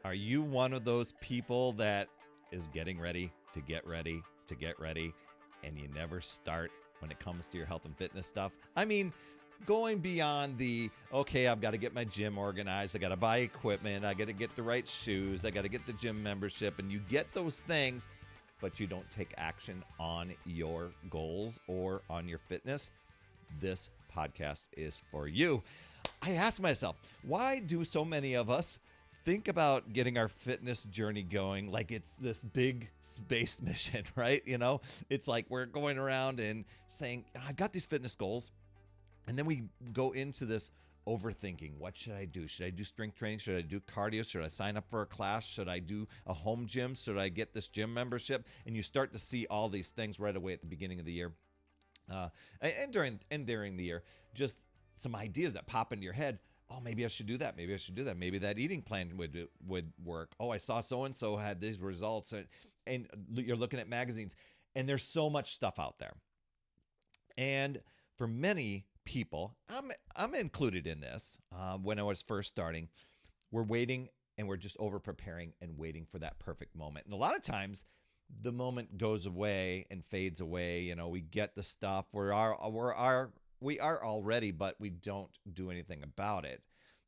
Are you one of those people that is getting ready to get ready to get ready and you never start when it comes to your health and fitness stuff? I mean, going beyond the, okay, I've got to get my gym organized, I got to buy equipment, I got to get the right shoes, I got to get the gym membership, and you get those things, but you don't take action on your goals or on your fitness. This podcast is for you. I ask myself, why do so many of us think about getting our fitness journey going like it's this big space mission, right? You know, it's like we're going around and saying, I've got these fitness goals. And then we go into this overthinking. What should I do? Should I do strength training? Should I do cardio? Should I sign up for a class? Should I do a home gym? Should I get this gym membership? And you start to see all these things right away at the beginning of the year. And during the year, just some ideas that pop into your head. Oh, maybe I should do that. Maybe I should do that. Maybe that eating plan would work. Oh, I saw so-and-so had these results. And you're looking at magazines. And there's so much stuff out there. And for many people, I'm included in this, when I was first starting, we're waiting and we're just over preparing and waiting for that perfect moment. And a lot of times the moment goes away and fades away. You know, we get the stuff, we are all ready, but we don't do anything about it.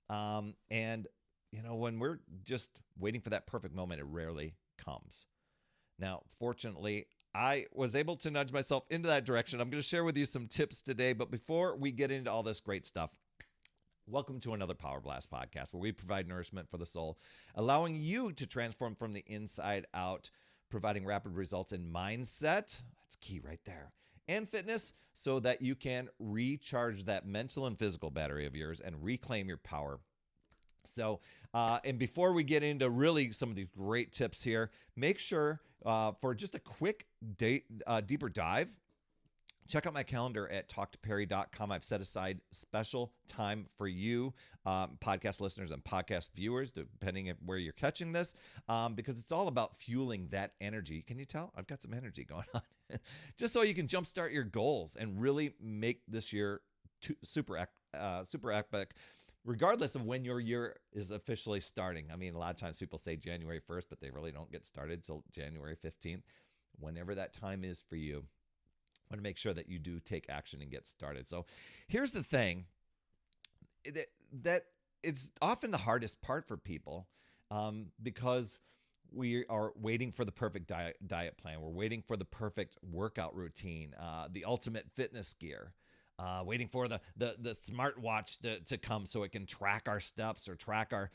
And you know, when we're just waiting for that perfect moment, it rarely comes. Now, fortunately, I was able to nudge myself into that direction. I'm going to share with you some tips today. But before we get into all this great stuff, welcome to another Power Blast podcast where we provide nourishment for the soul, allowing you to transform from the inside out, providing rapid results in mindset. That's key right there. And fitness, so that you can recharge that mental and physical battery of yours and reclaim your power. So, and before we get into really some of these great tips here, make sure for just a quick deeper dive, check out my calendar at talktoperry.com. I've set aside special time for you, podcast listeners and podcast viewers, depending on where you're catching this, because it's all about fueling that energy. Can you tell? I've got some energy going on. Just so you can jumpstart your goals and really make this year super epic, regardless of when your year is officially starting. I mean, a lot of times people say January 1st, but they really don't get started till January 15th. Whenever that time is for you, I want to make sure that you do take action and get started. So here's the thing, that it's often the hardest part for people, because we are waiting for the perfect diet plan. We're waiting for the perfect workout routine, the ultimate fitness gear. Waiting for the smartwatch to come so it can track our steps or track our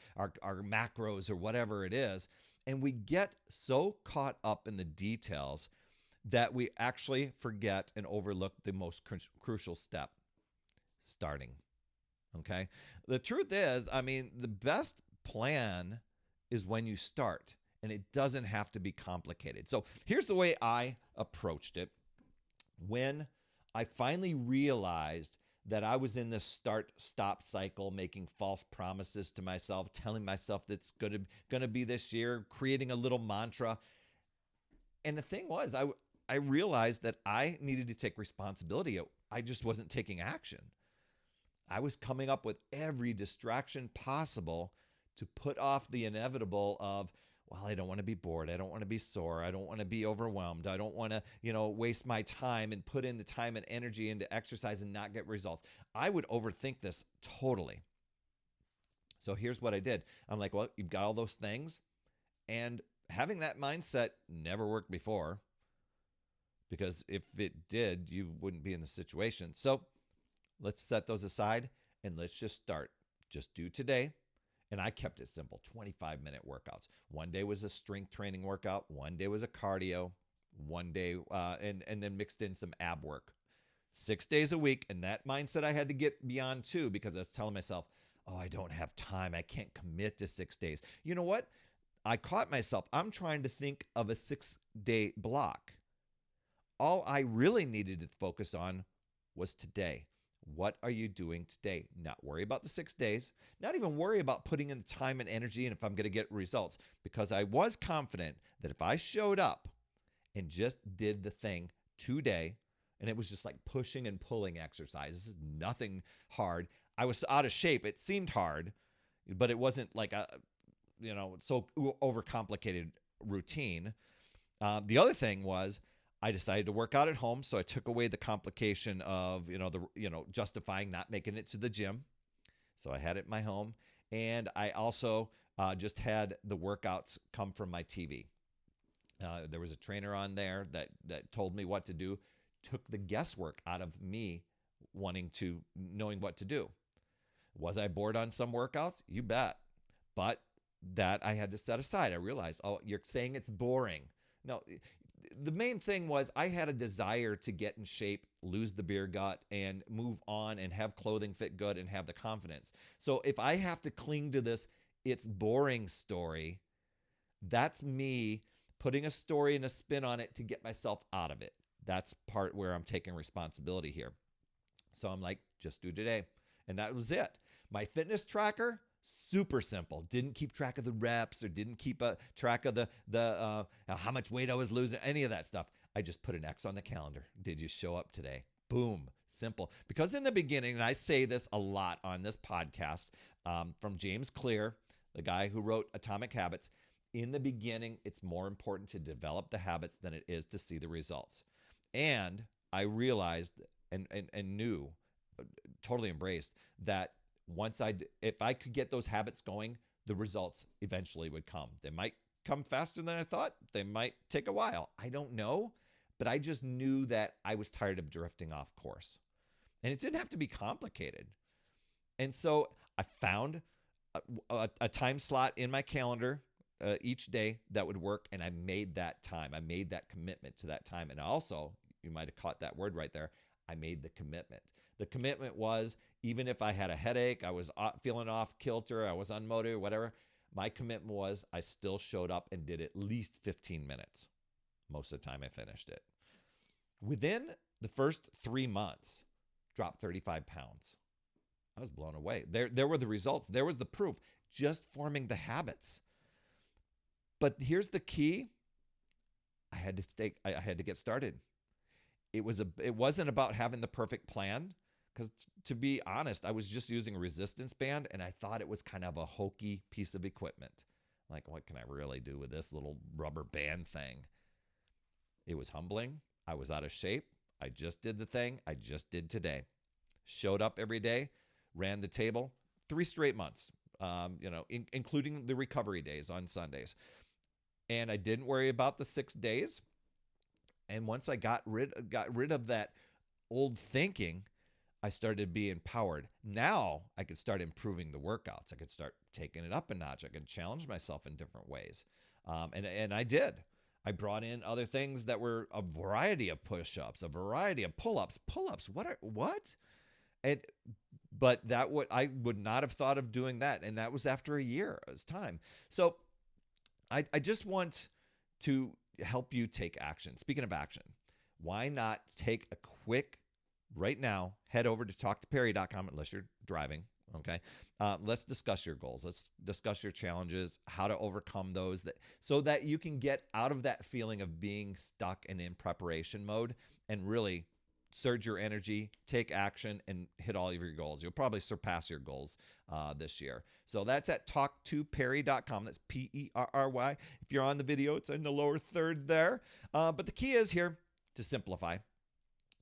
macros or whatever it is. And we get so caught up in the details that we actually forget and overlook the most crucial step, starting. Okay? The truth is, I mean, the best plan is when you start, and it doesn't have to be complicated. So here's the way I approached it. When I finally realized that I was in this start-stop cycle, making false promises to myself, telling myself that it's gonna be this year, creating a little mantra. And the thing was, I realized that I needed to take responsibility. I just wasn't taking action. I was coming up with every distraction possible to put off the inevitable of, well, I don't want to be bored. I don't want to be sore. I don't want to be overwhelmed. I don't want to, waste my time and put in the time and energy into exercise and not get results. I would overthink this totally. So here's what I did. I'm like, well, you've got all those things. And having that mindset never worked before, because if it did, you wouldn't be in the situation. So let's set those aside and let's just start. Just do today. And I kept it simple, 25-minute workouts. One day was a strength training workout. One day was a cardio. One day, and then mixed in some ab work. 6 days a week. And that mindset I had to get beyond too, because I was telling myself, oh, I don't have time. I can't commit to 6 days. You know what? I caught myself. I'm trying to think of a 6-day block. All I really needed to focus on was today. What are you doing today? Not worry about the 6 days, not even worry about putting in the time and energy and if I'm going to get results, because I was confident that if I showed up and just did the thing today, and it was just like pushing and pulling exercise. This is nothing hard. I was out of shape. It seemed hard, but it wasn't like so overcomplicated routine. The other thing was I decided to work out at home, so I took away the complication of justifying not making it to the gym. So I had it in my home, and I also just had the workouts come from my TV. There was a trainer on there that told me what to do, took the guesswork out of me knowing what to do. Was I bored on some workouts? You bet. But that I had to set aside. I realized, oh, you're saying it's boring. No, the main thing was I had a desire to get in shape, lose the beer gut, and move on and have clothing fit good and have the confidence. So if I have to cling to this, it's boring story, that's me putting a story and a spin on it to get myself out of it. That's part where I'm taking responsibility here. So I'm like, just do today. And that was it. My fitness tracker, super simple. Didn't keep track of the reps or didn't keep a track of the how much weight I was losing, any of that stuff. I just put an X on the calendar. Did you show up today? Boom. Simple. Because in the beginning, and I say this a lot on this podcast, from James Clear, the guy who wrote Atomic Habits, in the beginning, it's more important to develop the habits than it is to see the results. And I realized and knew, totally embraced, that if I could get those habits going, the results eventually would come. They might come faster than I thought. They might take a while. I don't know, but I just knew that I was tired of drifting off course. And it didn't have to be complicated. And so I found a time slot in my calendar each day that would work, and I made that time. I made that commitment to that time. And also, you might have caught that word right there, I made the commitment. The commitment was, even if I had a headache, I was feeling off kilter, I was unmotivated, whatever, my commitment was I still showed up and did at least 15 minutes. Most of the time I finished it. Within the first 3 months, dropped 35 pounds. I was blown away. There were the results. There was the proof. Just forming the habits. But here's the key. I had to get started. It wasn't about having the perfect plan, because to be honest, I was just using a resistance band, and I thought it was kind of a hokey piece of equipment. Like, what can I really do with this little rubber band thing? It was humbling. I was out of shape. I just did the thing I just did today. Showed up every day, ran the table, 3 straight months, including the recovery days on Sundays. And I didn't worry about the 6 days. And once I got rid of that old thinking, I started being empowered. Now I could start improving the workouts. I could start taking it up a notch. I could challenge myself in different ways. And I did. I brought in other things that were a variety of push-ups, a variety of pull-ups. Pull-ups, what? But I would not have thought of doing that. And that was after a year. It was time. So I just want to help you take action. Speaking of action, why not take a quick, right now, head over to talktoperry.com unless you're driving, okay? Let's discuss your goals. Let's discuss your challenges, how to overcome those, so that you can get out of that feeling of being stuck and in preparation mode and really surge your energy, take action, and hit all of your goals. You'll probably surpass your goals this year. So that's at talktoperry.com. That's Perry. If you're on the video, it's in the lower third there. But the key is here to simplify.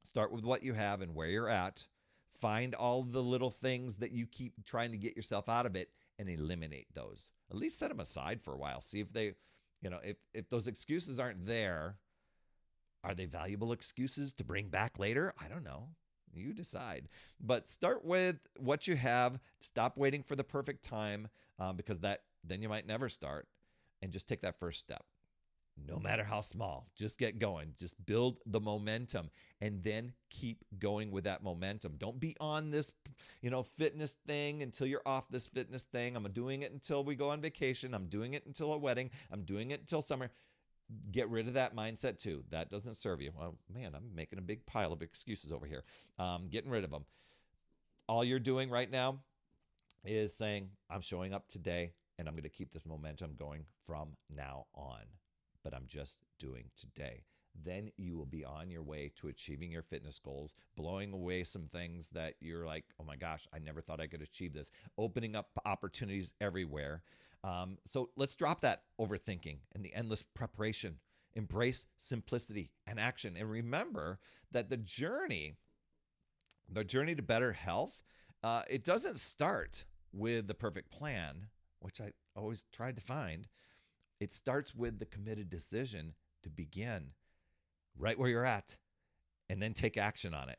Start with what you have and where you're at. Find all the little things that you keep trying to get yourself out of it and eliminate those. At least set them aside for a while. See if they, if those excuses aren't there, are they valuable excuses to bring back later? I don't know. You decide. But start with what you have. Stop waiting for the perfect time, because then you might never start. And just take that first step. No matter how small, just get going. Just build the momentum and then keep going with that momentum. Don't be on this, fitness thing until you're off this fitness thing. I'm doing it until we go on vacation. I'm doing it until a wedding. I'm doing it until summer. Get rid of that mindset too. That doesn't serve you. Well, man, I'm making a big pile of excuses over here. Getting rid of them. All you're doing right now is saying, I'm showing up today and I'm going to keep this momentum going from now on. But I'm just doing today. then you will be on your way to achieving your fitness goals, blowing away some things that you're like, oh my gosh, I never thought I could achieve this, opening up opportunities everywhere. So let's drop that overthinking and the endless preparation. Embrace simplicity and action. And remember that the journey to better health, it doesn't start with the perfect plan, which I always tried to find. It starts with the committed decision to begin right where you're at and then take action on it.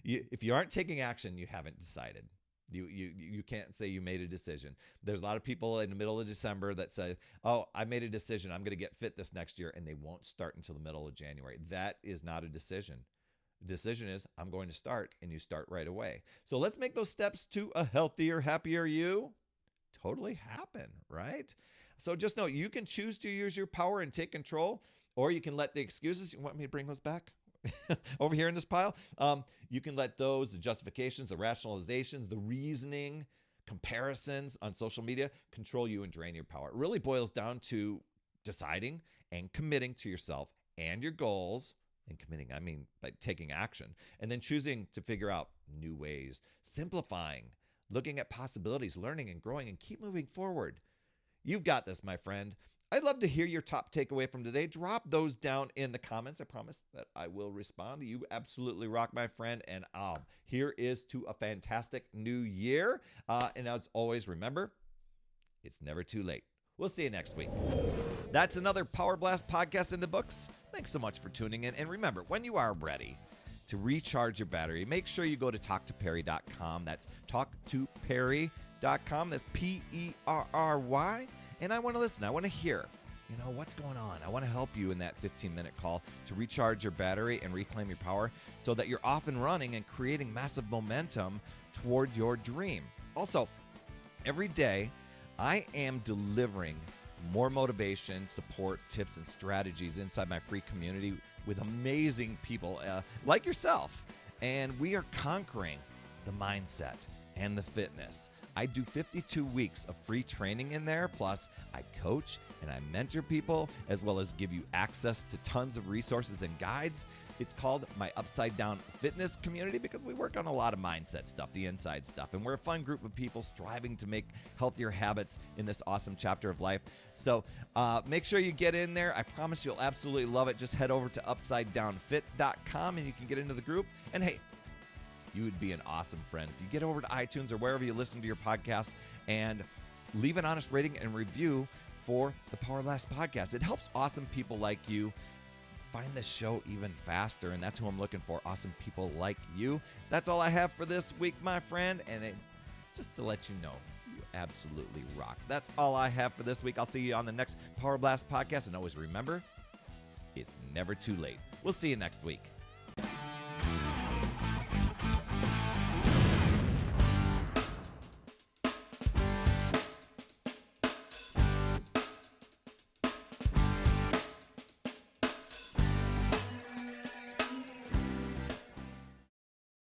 If you aren't taking action, you haven't decided. You can't say you made a decision. There's a lot of people in the middle of December that say, oh, I made a decision, I'm going to get fit this next year, and they won't start until the middle of January. That is not a decision. The decision is, I'm going to start, and you start right away. So let's make those steps to a healthier, happier you totally happen, right? So just know you can choose to use your power and take control, or you can let the excuses, you want me to bring those back? Over here in this pile, you can let those, the justifications, the rationalizations, the reasoning, comparisons on social media control you and drain your power. It really boils down to deciding and committing to yourself and your goals. And committing, I mean by taking action, and then choosing to figure out new ways, simplifying, looking at possibilities, learning and growing, and keep moving forward. You've got this, my friend. I'd love to hear your top takeaway from today. Drop those down in the comments. I promise that I will respond. You absolutely rock, my friend. And here is to a fantastic new year. And as always, remember, it's never too late. We'll see you next week. That's another Power Blast podcast in the books. Thanks so much for tuning in. And remember, when you are ready to recharge your battery, make sure you go to talktoperry.com. That's talktoperry.com. That's Perry. And I want to listen. I want to hear, what's going on. I want to help you in that 15-minute call to recharge your battery and reclaim your power so that you're off and running and creating massive momentum toward your dream. Also, every day, I am delivering more motivation, support, tips, and strategies inside my free community with amazing people like yourself. And we are conquering the mindset and the fitness. I do 52 weeks of free training in there. Plus, I coach and I mentor people, as well as give you access to tons of resources and guides. It's called my Upside Down Fitness community because we work on a lot of mindset stuff, the inside stuff. And we're a fun group of people striving to make healthier habits in this awesome chapter of life. So make sure you get in there. I promise you'll absolutely love it. Just head over to upsidedownfit.com and you can get into the group. And hey, you would be an awesome friend if you get over to iTunes or wherever you listen to your podcast and leave an honest rating and review for the Power Blast podcast. It helps awesome people like you find this show even faster, and that's who I'm looking for, awesome people like you. That's all I have for this week, my friend, and just to let you know, you absolutely rock. That's all I have for this week. I'll see you on the next Power Blast podcast, and always remember, it's never too late. We'll see you next week.